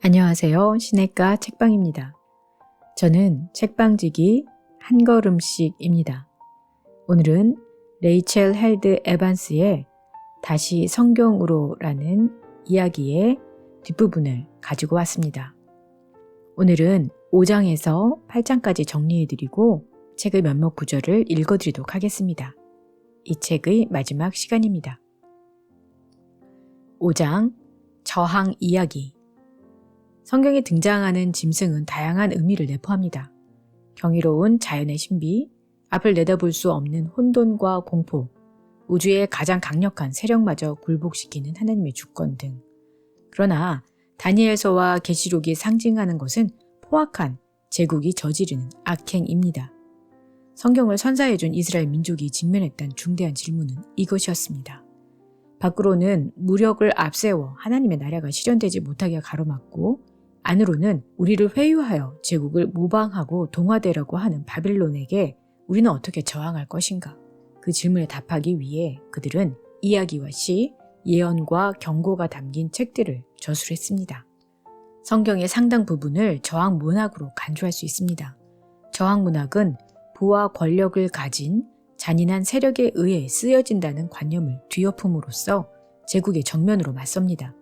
안녕하세요. 시냇가 책방입니다. 저는 책방지기 한 걸음씩입니다. 오늘은 레이첼 헬드 에반스의 다시 성경으로라는 이야기의 뒷부분을 가지고 왔습니다. 오늘은 5장에서 8장까지 정리해드리고 책의 몇몇 구절을 읽어드리도록 하겠습니다. 이 책의 마지막 시간입니다. 5장 저항 이야기. 성경에 등장하는 짐승은 다양한 의미를 내포합니다. 경이로운 자연의 신비, 앞을 내다볼 수 없는 혼돈과 공포, 우주의 가장 강력한 세력마저 굴복시키는 하나님의 주권 등. 그러나 다니엘서와 계시록이 상징하는 것은 포악한 제국이 저지르는 악행입니다. 성경을 선사해준 이스라엘 민족이 직면했던 중대한 질문은 이것이었습니다. 밖으로는 무력을 앞세워 하나님의 나라가 실현되지 못하게 가로막고 안으로는 우리를 회유하여 제국을 모방하고 동화되라고 하는 바빌론에게 우리는 어떻게 저항할 것인가? 그 질문에 답하기 위해 그들은 이야기와 시, 예언과 경고가 담긴 책들을 저술했습니다. 성경의 상당 부분을 저항 문학으로 간주할 수 있습니다. 저항 문학은 부와 권력을 가진 잔인한 세력에 의해 쓰여진다는 관념을 뒤엎음으로써 제국의 정면으로 맞섭니다.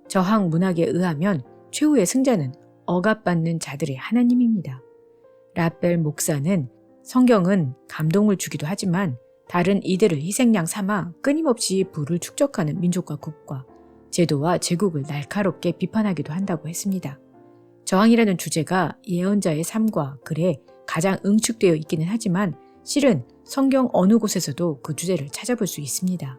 저항 문학에 의하면 최후의 승자는 억압받는 자들의 하나님입니다. 라벨 목사는 성경은 감동을 주기도 하지만 다른 이들을 희생양 삼아 끊임없이 부를 축적하는 민족과 국가, 제도와 제국을 날카롭게 비판하기도 한다고 했습니다. 저항이라는 주제가 예언자의 삶과 글에 가장 응축되어 있기는 하지만 실은 성경 어느 곳에서도 그 주제를 찾아볼 수 있습니다.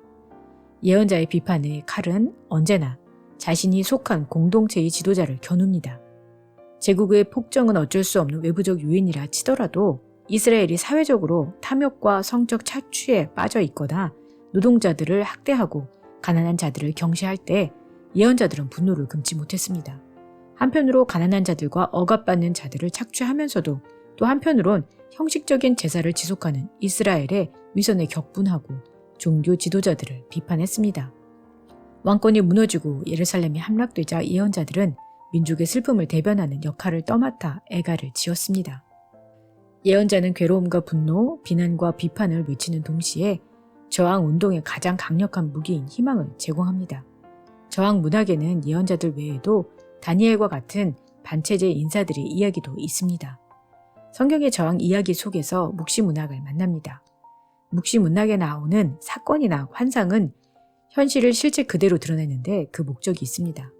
예언자의 비판의 칼은 언제나 자신이 속한 공동체의 지도자를 겨눕니다. 제국의 폭정은 어쩔 수 없는 외부적 요인이라 치더라도 이스라엘이 사회적으로 탐욕과 성적 착취에 빠져 있거나 노동자들을 학대하고 가난한 자들을 경시할 때 예언자들은 분노를 금치 못했습니다. 한편으로 가난한 자들과 억압받는 자들을 착취하면서도 또 한편으론 형식적인 제사를 지속하는 이스라엘의 위선에 격분하고 종교 지도자들을 비판했습니다. 왕권이 무너지고 예루살렘이 함락되자 예언자들은 민족의 슬픔을 대변하는 역할을 떠맡아 애가를 지었습니다. 예언자는 괴로움과 분노, 비난과 비판을 외치는 동시에 저항 운동의 가장 강력한 무기인 희망을 제공합니다. 저항 문학에는 예언자들 외에도 다니엘과 같은 반체제 인사들의 이야기도 있습니다. 성경의 저항 이야기 속에서 묵시 문학을 만납니다. 묵시 문학에 나오는 사건이나 환상은 현실을 실제 그대로 드러내는데 그 목적이 있습니다.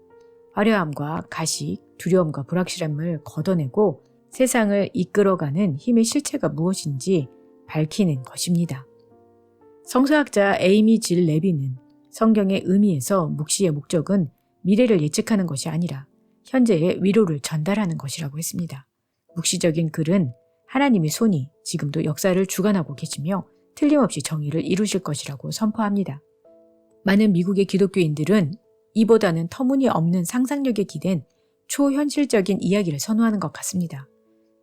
화려함과 가식, 두려움과 불확실함을 걷어내고 세상을 이끌어가는 힘의 실체가 무엇인지 밝히는 것입니다. 성서학자 에이미 질 레비는 성경의 의미에서 묵시의 목적은 미래를 예측하는 것이 아니라 현재의 위로를 전달하는 것이라고 했습니다. 묵시적인 글은 하나님의 손이 지금도 역사를 주관하고 계시며 틀림없이 정의를 이루실 것이라고 선포합니다. 많은 미국의 기독교인들은 이보다는 터무니없는 상상력에 기댄 초현실적인 이야기를 선호하는 것 같습니다.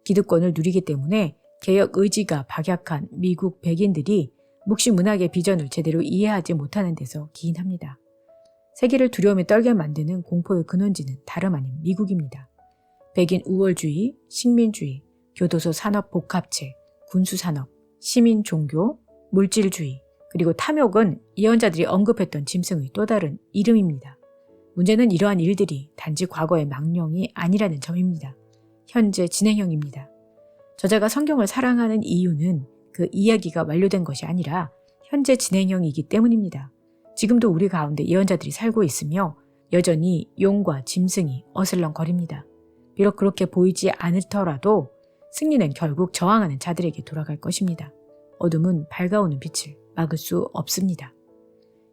기득권을 누리기 때문에 개혁 의지가 박약한 미국 백인들이 묵시 문학의 비전을 제대로 이해하지 못하는 데서 기인합니다. 세계를 두려움에 떨게 만드는 공포의 근원지는 다름 아닌 미국입니다. 백인 우월주의, 식민주의, 교도소 산업 복합체, 군수산업, 시민 종교, 물질주의, 그리고 탐욕은 예언자들이 언급했던 짐승의 또 다른 이름입니다. 문제는 이러한 일들이 단지 과거의 망령이 아니라는 점입니다. 현재 진행형입니다. 저자가 성경을 사랑하는 이유는 그 이야기가 완료된 것이 아니라 현재 진행형이기 때문입니다. 지금도 우리 가운데 예언자들이 살고 있으며 여전히 용과 짐승이 어슬렁거립니다. 비록 그렇게 보이지 않더라도 승리는 결국 저항하는 자들에게 돌아갈 것입니다. 어둠은 밝아오는 빛을 막을 수 없습니다.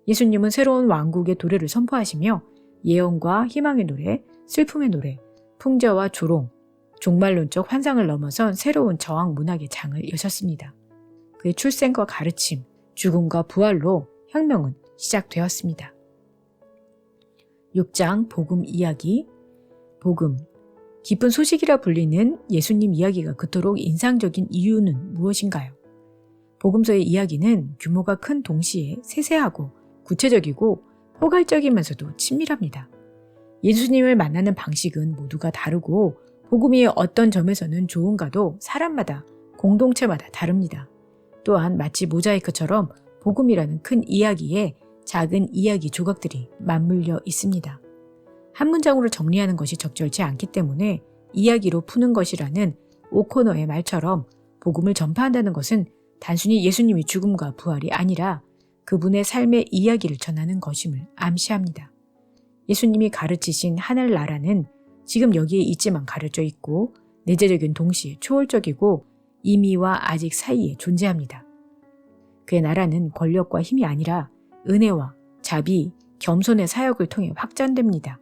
예수님은 새로운 왕국의 도래를 선포하시며 예언과 희망의 노래, 슬픔의 노래, 풍자와 조롱, 종말론적 환상을 넘어선 새로운 저항 문학의 장을 여셨습니다. 그의 출생과 가르침, 죽음과 부활로 혁명은 시작되었습니다. 6장 복음 이야기. 복음. 기쁜 소식이라 불리는 예수님 이야기가 그토록 인상적인 이유는 무엇인가요? 복음서의 이야기는 규모가 큰 동시에 세세하고 구체적이고 포괄적이면서도 친밀합니다. 예수님을 만나는 방식은 모두가 다르고 복음이 어떤 점에서는 좋은가도 사람마다 공동체마다 다릅니다. 또한 마치 모자이크처럼 복음이라는 큰 이야기에 작은 이야기 조각들이 맞물려 있습니다. 한 문장으로 정리하는 것이 적절치 않기 때문에 이야기로 푸는 것이라는 오코너의 말처럼 복음을 전파한다는 것은 단순히 예수님의 죽음과 부활이 아니라 그분의 삶의 이야기를 전하는 것임을 암시합니다. 예수님이 가르치신 하늘나라는 지금 여기에 있지만 가려져 있고 내재적인 동시에 초월적이고 이미와 아직 사이에 존재합니다. 그의 나라는 권력과 힘이 아니라 은혜와 자비, 겸손의 사역을 통해 확장됩니다.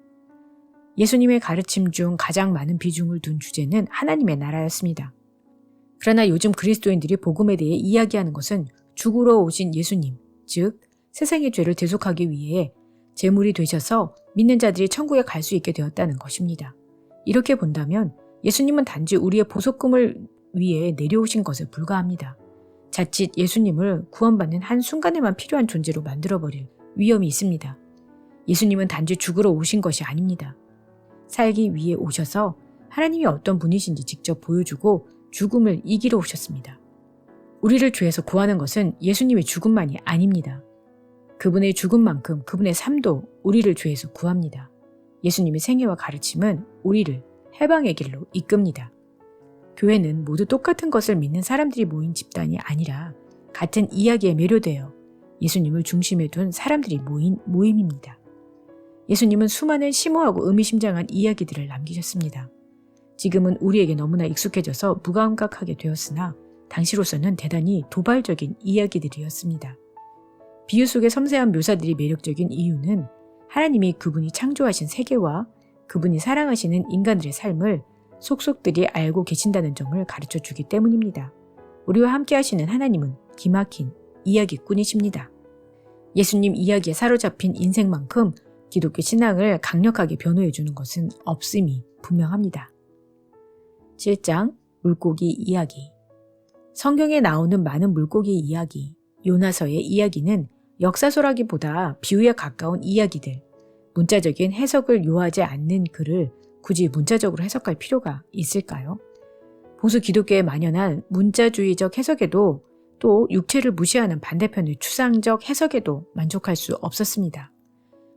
예수님의 가르침 중 가장 많은 비중을 둔 주제는 하나님의 나라였습니다. 그러나 요즘 그리스도인들이 복음에 대해 이야기하는 것은 죽으러 오신 예수님, 즉 세상의 죄를 대속하기 위해 제물이 되셔서 믿는 자들이 천국에 갈 수 있게 되었다는 것입니다. 이렇게 본다면 예수님은 단지 우리의 보속금을 위해 내려오신 것에 불과합니다. 자칫 예수님을 구원받는 한순간에만 필요한 존재로 만들어버릴 위험이 있습니다. 예수님은 단지 죽으러 오신 것이 아닙니다. 살기 위해 오셔서 하나님이 어떤 분이신지 직접 보여주고 죽음을 이기러 오셨습니다. 우리를 죄에서 구하는 것은 예수님의 죽음만이 아닙니다. 그분의 죽음만큼 그분의 삶도 우리를 죄에서 구합니다. 예수님의 생애와 가르침은 우리를 해방의 길로 이끕니다. 교회는 모두 똑같은 것을 믿는 사람들이 모인 집단이 아니라 같은 이야기에 매료되어 예수님을 중심에 둔 사람들이 모인 모임입니다. 예수님은 수많은 심오하고 의미심장한 이야기들을 남기셨습니다. 지금은 우리에게 너무나 익숙해져서 무감각하게 되었으나 당시로서는 대단히 도발적인 이야기들이었습니다. 비유 속의 섬세한 묘사들이 매력적인 이유는 하나님이 그분이 창조하신 세계와 그분이 사랑하시는 인간들의 삶을 속속들이 알고 계신다는 점을 가르쳐 주기 때문입니다. 우리와 함께 하시는 하나님은 기막힌 이야기꾼이십니다. 예수님 이야기에 사로잡힌 인생만큼 기독교 신앙을 강력하게 변호해 주는 것은 없음이 분명합니다. 7장 물고기 이야기. 성경에 나오는 많은 물고기 이야기, 요나서의 이야기는 역사서라기보다 비유에 가까운 이야기들, 문자적인 해석을 요하지 않는 글을 굳이 문자적으로 해석할 필요가 있을까요? 보수 기독교에 만연한 문자주의적 해석에도 또 육체를 무시하는 반대편의 추상적 해석에도 만족할 수 없었습니다.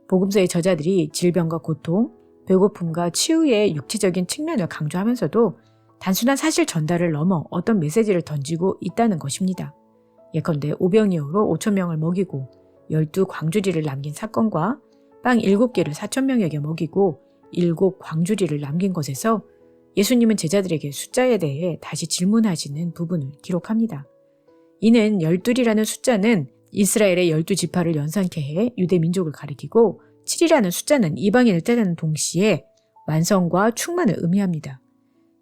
복음서의 저자들이 질병과 고통, 배고픔과 치유의 육체적인 측면을 강조하면서도 단순한 사실 전달을 넘어 어떤 메시지를 던지고 있다는 것입니다. 예컨대 오병이어로 5,000명을 먹이고 12광주리를 남긴 사건과 빵 7개를 4,000명에게 먹이고 7광주리를 남긴 것에서 예수님은 제자들에게 숫자에 대해 다시 질문하시는 부분을 기록합니다. 이는 12이라는 숫자는 이스라엘의 12지파를 연상케 해 유대 민족을 가리키고 7이라는 숫자는 이방인을 뜻하는 동시에 완성과 충만을 의미합니다.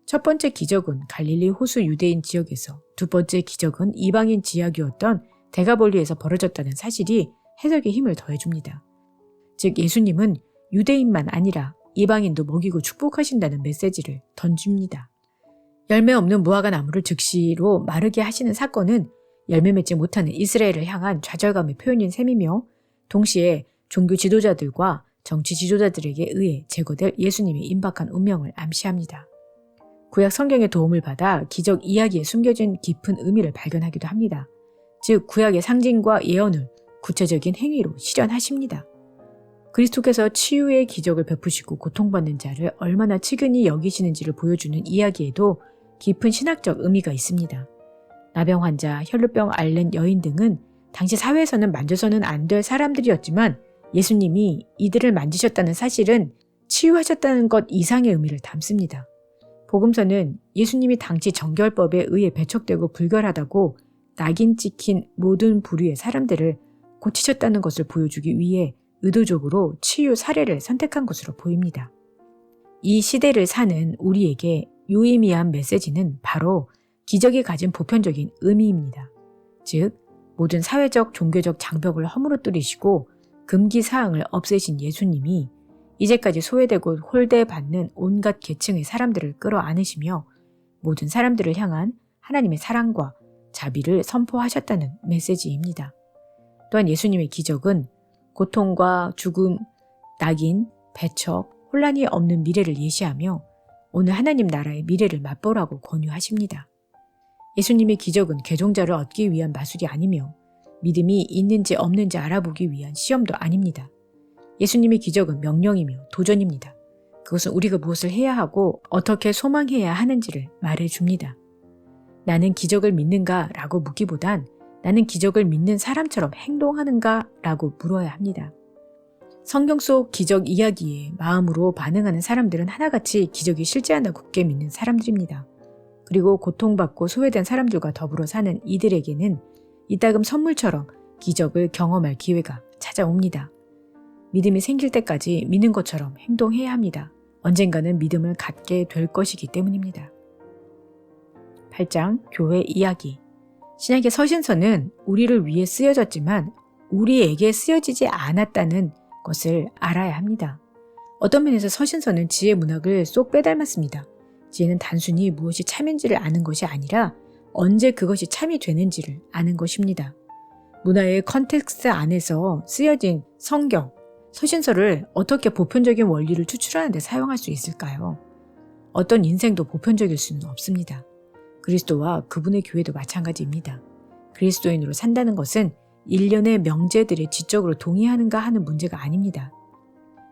첫 번째 기적은 갈릴리 호수 유대인 지역에서, 두 번째 기적은 이방인 지역이었던 데가볼리에서 벌어졌다는 사실이 해석에 힘을 더해줍니다. 즉 예수님은 유대인만 아니라 이방인도 먹이고 축복하신다는 메시지를 던집니다. 열매 없는 무화과 나무를 즉시로 마르게 하시는 사건은 열매 맺지 못하는 이스라엘을 향한 좌절감의 표현인 셈이며 동시에 종교 지도자들과 정치 지도자들에게 의해 제거될 예수님의 임박한 운명을 암시합니다. 구약 성경의 도움을 받아 기적 이야기에 숨겨진 깊은 의미를 발견하기도 합니다. 즉 구약의 상징과 예언을 구체적인 행위로 실현하십니다. 그리스도께서 치유의 기적을 베푸시고 고통받는 자를 얼마나 치근히 여기시는지를 보여주는 이야기에도 깊은 신학적 의미가 있습니다. 나병 환자, 혈루병 앓는 여인 등은 당시 사회에서는 만져서는 안 될 사람들이었지만 예수님이 이들을 만지셨다는 사실은 치유하셨다는 것 이상의 의미를 담습니다. 복음서는 예수님이 당시 정결법에 의해 배척되고 불결하다고 낙인 찍힌 모든 부류의 사람들을 고치셨다는 것을 보여주기 위해 의도적으로 치유 사례를 선택한 것으로 보입니다. 이 시대를 사는 우리에게 유의미한 메시지는 바로 기적이 가진 보편적인 의미입니다. 즉, 모든 사회적, 종교적 장벽을 허물어뜨리시고 금기사항을 없애신 예수님이 이제까지 소외되고 홀대받는 온갖 계층의 사람들을 끌어안으시며 모든 사람들을 향한 하나님의 사랑과 자비를 선포하셨다는 메시지입니다. 또한 예수님의 기적은 고통과 죽음, 낙인, 배척, 혼란이 없는 미래를 예시하며 오늘 하나님 나라의 미래를 맛보라고 권유하십니다. 예수님의 기적은 개종자를 얻기 위한 마술이 아니며 믿음이 있는지 없는지 알아보기 위한 시험도 아닙니다. 예수님의 기적은 명령이며 도전입니다. 그것은 우리가 무엇을 해야 하고 어떻게 소망해야 하는지를 말해줍니다. 나는 기적을 믿는가? 라고 묻기보단 나는 기적을 믿는 사람처럼 행동하는가? 라고 물어야 합니다. 성경 속 기적 이야기에 마음으로 반응하는 사람들은 하나같이 기적이 실제한다 굳게 믿는 사람들입니다. 그리고 고통받고 소외된 사람들과 더불어 사는 이들에게는 이따금 선물처럼 기적을 경험할 기회가 찾아옵니다. 믿음이 생길 때까지 믿는 것처럼 행동해야 합니다. 언젠가는 믿음을 갖게 될 것이기 때문입니다. 8장 교회 이야기. 신약의 서신서는 우리를 위해 쓰여졌지만 우리에게 쓰여지지 않았다는 것을 알아야 합니다. 어떤 면에서 서신서는 지혜 문학을 쏙 빼닮았습니다. 지혜는 단순히 무엇이 참인지를 아는 것이 아니라 언제 그것이 참이 되는지를 아는 것입니다. 문화의 컨텍스트 안에서 쓰여진 성경, 서신서를 어떻게 보편적인 원리를 추출하는 데 사용할 수 있을까요? 어떤 인생도 보편적일 수는 없습니다. 그리스도와 그분의 교회도 마찬가지입니다. 그리스도인으로 산다는 것은 일련의 명제들의 지적으로 동의하는가 하는 문제가 아닙니다.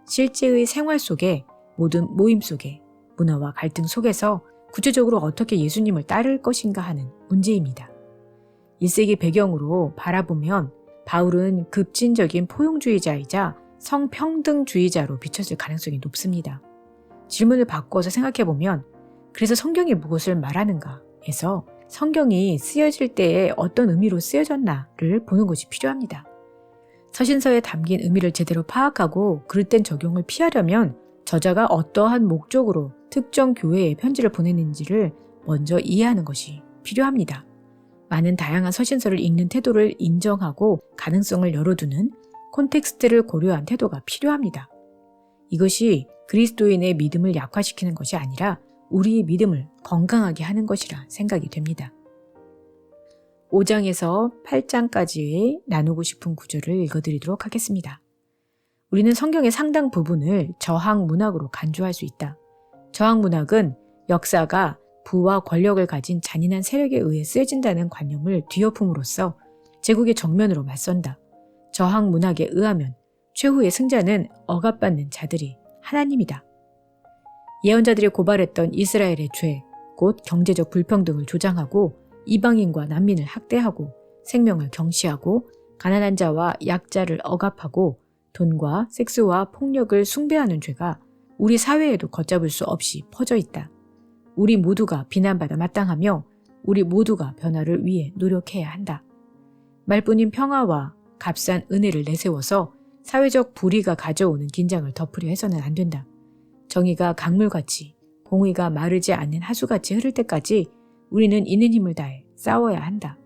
실제의 생활 속에, 모든 모임 속에, 문화와 갈등 속에서 구체적으로 어떻게 예수님을 따를 것인가 하는 문제입니다. 1세기 배경으로 바라보면 바울은 급진적인 포용주의자이자 성평등주의자로 비춰질 가능성이 높습니다. 질문을 바꿔서 생각해보면 그래서 성경이 무엇을 말하는가 에서 성경이 쓰여질 때에 어떤 의미로 쓰여졌나를 보는 것이 필요합니다. 서신서에 담긴 의미를 제대로 파악하고 그릇된 적용을 피하려면 저자가 어떠한 목적으로 특정 교회에 편지를 보냈는지를 먼저 이해하는 것이 필요합니다. 많은 다양한 서신서를 읽는 태도를 인정하고 가능성을 열어두는 콘텍스트를 고려한 태도가 필요합니다. 이것이 그리스도인의 믿음을 약화시키는 것이 아니라 우리의 믿음을 건강하게 하는 것이라 생각이 됩니다. 5장에서 8장까지의 나누고 싶은 구절을 읽어드리도록 하겠습니다. 우리는 성경의 상당 부분을 저항 문학으로 간주할 수 있다. 저항 문학은 역사가 부와 권력을 가진 잔인한 세력에 의해 쓰여진다는 관념을 뒤엎음으로써 제국의 정면으로 맞선다. 저항 문학에 의하면 최후의 승자는 억압받는 자들이 하나님이다. 예언자들이 고발했던 이스라엘의 죄, 곧 경제적 불평등을 조장하고 이방인과 난민을 학대하고 생명을 경시하고 가난한 자와 약자를 억압하고 돈과 섹스와 폭력을 숭배하는 죄가 우리 사회에도 걷잡을 수 없이 퍼져 있다. 우리 모두가 비난받아 마땅하며 우리 모두가 변화를 위해 노력해야 한다. 말뿐인 평화와 값싼 은혜를 내세워서 사회적 불의가 가져오는 긴장을 덮으려 해서는 안 된다. 정의가 강물같이 공의가 마르지 않는 하수같이 흐를 때까지 우리는 있는 힘을 다해 싸워야 한다.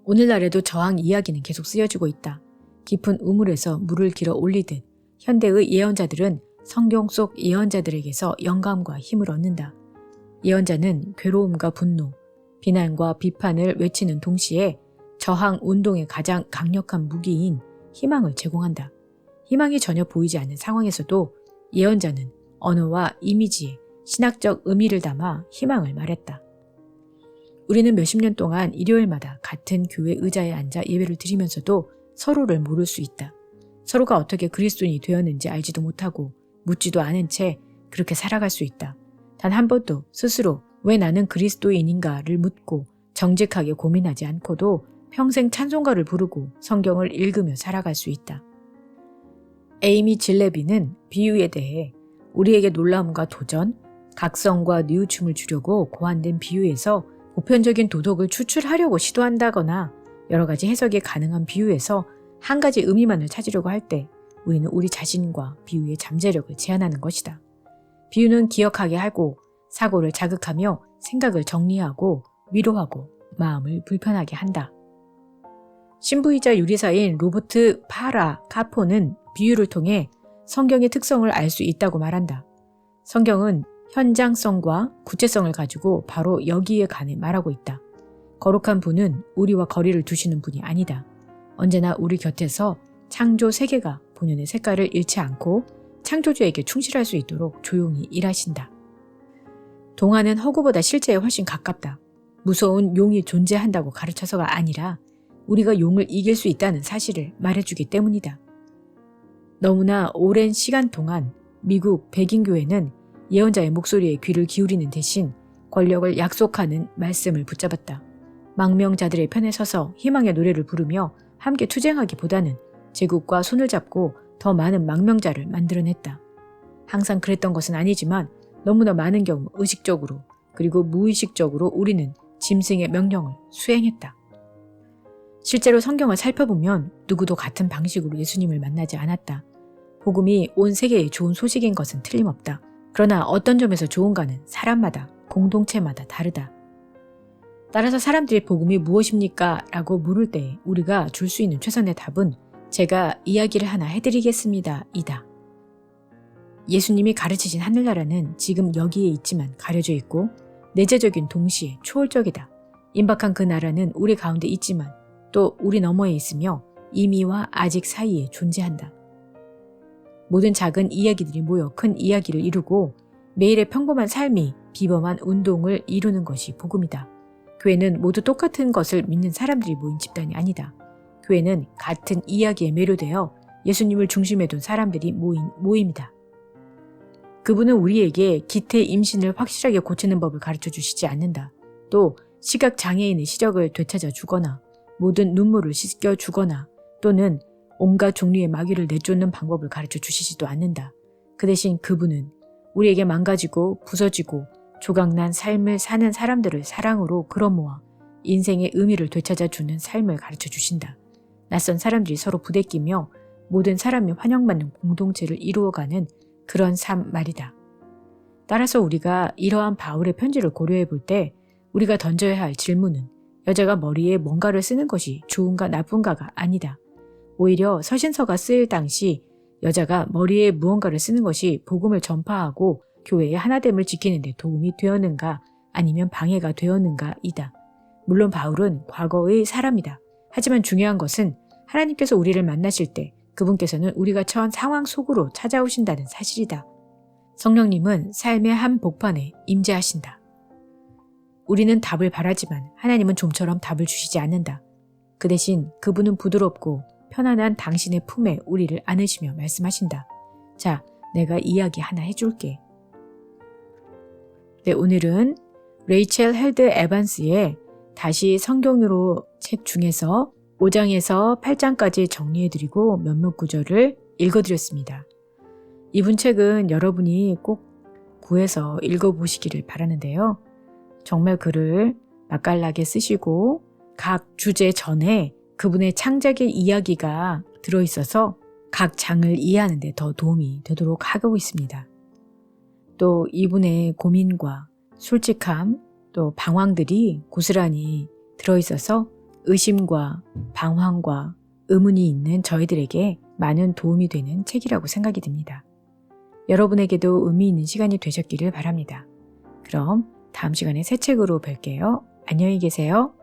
오늘날에도 저항 이야기는 계속 쓰여지고 있다. 깊은 우물에서 물을 길어 올리듯 현대의 예언자들은 성경 속 예언자들에게서 영감과 힘을 얻는다. 예언자는 괴로움과 분노, 비난과 비판을 외치는 동시에 저항 운동의 가장 강력한 무기인 희망을 제공한다. 희망이 전혀 보이지 않는 상황에서도 예언자는 언어와 이미지에 신학적 의미를 담아 희망을 말했다. 우리는 몇십 년 동안 일요일마다 같은 교회 의자에 앉아 예배를 드리면서도 서로를 모를 수 있다. 서로가 어떻게 그리스도인이 되었는지 알지도 못하고 묻지도 않은 채 그렇게 살아갈 수 있다. 단 한 번도 스스로 왜 나는 그리스도인인가를 묻고 정직하게 고민하지 않고도 평생 찬송가를 부르고 성경을 읽으며 살아갈 수 있다. 에이미 질레비는 비유에 대해 우리에게 놀라움과 도전, 각성과 뉘우침을 주려고 고안된 비유에서 보편적인 도덕을 추출하려고 시도한다거나 여러 가지 해석이 가능한 비유에서 한 가지 의미만을 찾으려고 할 때 우리는 우리 자신과 비유의 잠재력을 제한하는 것이다. 비유는 기억하게 하고 사고를 자극하며 생각을 정리하고 위로하고 마음을 불편하게 한다. 신부이자 유리사인 로버트 파라 카포는 비유를 통해 성경의 특성을 알 수 있다고 말한다. 성경은 현장성과 구체성을 가지고 바로 여기에 관해 말하고 있다. 거룩한 분은 우리와 거리를 두시는 분이 아니다. 언제나 우리 곁에서 창조 세계가 본연의 색깔을 잃지 않고 창조주에게 충실할 수 있도록 조용히 일하신다. 동화는 허구보다 실제에 훨씬 가깝다. 무서운 용이 존재한다고 가르쳐서가 아니라 우리가 용을 이길 수 있다는 사실을 말해주기 때문이다. 너무나 오랜 시간 동안 미국 백인교회는 예언자의 목소리에 귀를 기울이는 대신 권력을 약속하는 말씀을 붙잡았다. 망명자들의 편에 서서 희망의 노래를 부르며 함께 투쟁하기보다는 제국과 손을 잡고 더 많은 망명자를 만들어냈다. 항상 그랬던 것은 아니지만 너무나 많은 경우 의식적으로 그리고 무의식적으로 우리는 짐승의 명령을 수행했다. 실제로 성경을 살펴보면 누구도 같은 방식으로 예수님을 만나지 않았다. 복음이 온 세계에 좋은 소식인 것은 틀림없다. 그러나 어떤 점에서 좋은가는 사람마다, 공동체마다 다르다. 따라서 사람들이 복음이 무엇입니까? 라고 물을 때 우리가 줄 수 있는 최선의 답은 제가 이야기를 하나 해드리겠습니다. 이다. 예수님이 가르치신 하늘나라는 지금 여기에 있지만 가려져 있고 내재적인 동시에 초월적이다. 임박한 그 나라는 우리 가운데 있지만 또 우리 너머에 있으며 이미와 아직 사이에 존재한다. 모든 작은 이야기들이 모여 큰 이야기를 이루고 매일의 평범한 삶이 비범한 운동을 이루는 것이 복음이다. 교회는 모두 똑같은 것을 믿는 사람들이 모인 집단이 아니다. 교회는 같은 이야기에 매료되어 예수님을 중심에 둔 사람들이 모인 모임이다. 그분은 우리에게 기태 임신을 확실하게 고치는 법을 가르쳐 주시지 않는다. 또 시각장애인의 시력을 되찾아 주거나 모든 눈물을 씻겨 주거나 또는 온갖 종류의 마귀를 내쫓는 방법을 가르쳐 주시지도 않는다. 그 대신 그분은 우리에게 망가지고 부서지고 조각난 삶을 사는 사람들을 사랑으로 끌어모아 인생의 의미를 되찾아주는 삶을 가르쳐 주신다. 낯선 사람들이 서로 부대끼며 모든 사람이 환영받는 공동체를 이루어가는 그런 삶 말이다. 따라서 우리가 이러한 바울의 편지를 고려해 볼 때 우리가 던져야 할 질문은 여자가 머리에 뭔가를 쓰는 것이 좋은가 나쁜가가 아니다. 오히려 서신서가 쓰일 당시 여자가 머리에 무언가를 쓰는 것이 복음을 전파하고 교회의 하나됨을 지키는 데 도움이 되었는가 아니면 방해가 되었는가이다. 물론 바울은 과거의 사람이다. 하지만 중요한 것은 하나님께서 우리를 만나실 때 그분께서는 우리가 처한 상황 속으로 찾아오신다는 사실이다. 성령님은 삶의 한 복판에 임재하신다. 우리는 답을 바라지만 하나님은 좀처럼 답을 주시지 않는다. 그 대신 그분은 부드럽고 편안한 당신의 품에 우리를 안으시며 말씀하신다. 자, 내가 이야기 하나 해줄게. 네, 오늘은 레이첼 헬드 에반스의 다시 성경으로 책 중에서 5장에서 8장까지 정리해드리고 몇몇 구절을 읽어드렸습니다. 이분 책은 여러분이 꼭 구해서 읽어보시기를 바라는데요. 정말 글을 맛깔나게 쓰시고 각 주제 전에 그분의 창작의 이야기가 들어있어서 각 장을 이해하는 데 더 도움이 되도록 하고 있습니다. 또 이분의 고민과 솔직함, 또 방황들이 고스란히 들어있어서 의심과 방황과 의문이 있는 저희들에게 많은 도움이 되는 책이라고 생각이 듭니다. 여러분에게도 의미 있는 시간이 되셨기를 바랍니다. 그럼 다음 시간에 새 책으로 뵐게요. 안녕히 계세요.